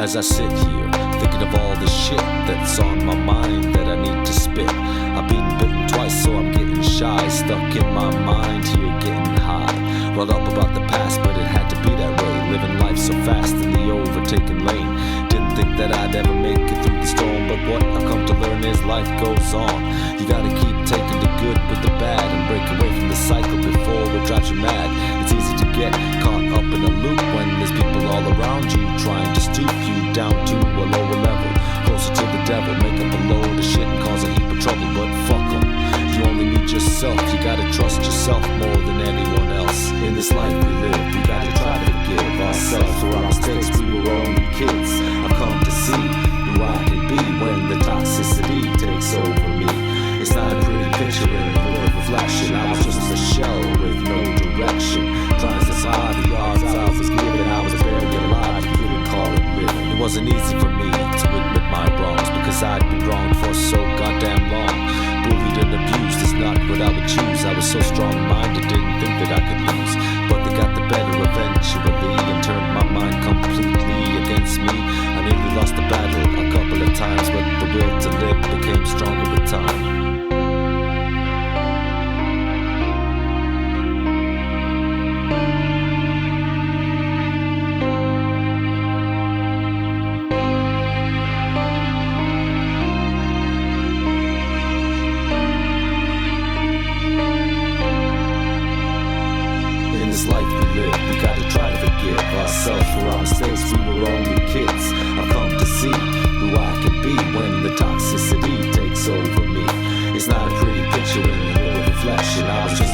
As I sit here, thinking of all the shit that's on my mind that I need to spit. I've been bitten twice, so I'm getting shy. Stuck in my mind here, getting high. Wrote up about the past, but it had to be that way. Living life so fast in the overtaken lane. Didn't think that I'd ever make it through the storm, but what I've come to learn is life goes on. You gotta keep taking the good with the bad and break away from the cycle before it drives you mad. It's easy to get caught up in a loop when there's people all around you trying to stoop you down to a lower level, closer to the devil. Make up a load of shit and cause a heap of trouble, but fuck 'em. You only need yourself, you gotta trust yourself more than anyone else. In this life we live, we gotta try to forgive ourselves for our mistakes. We were only kids. I've come to see who I can be when the toxicity takes over me. It's not a pretty picture in a mirror reflection. I was just a shell with no direction, trying to survive the odds I was given. I was barely alive, you couldn't call it living. It wasn't easy for me to admit my wrongs, because I'd been wronged for so goddamn long. Bullied and abused is not what I would choose. I was so strong-minded, didn't think that I could lose, but they got the better eventually and turned my mind completely against me. I nearly lost the battle a couple of times, but the will to live became stronger with time. In this life we live, we gotta try to forgive ourselves for our mistakes. We were only kids. I've come to see who I can be when the toxicity takes over me. It's not a pretty picture in a mirror reflection. I was just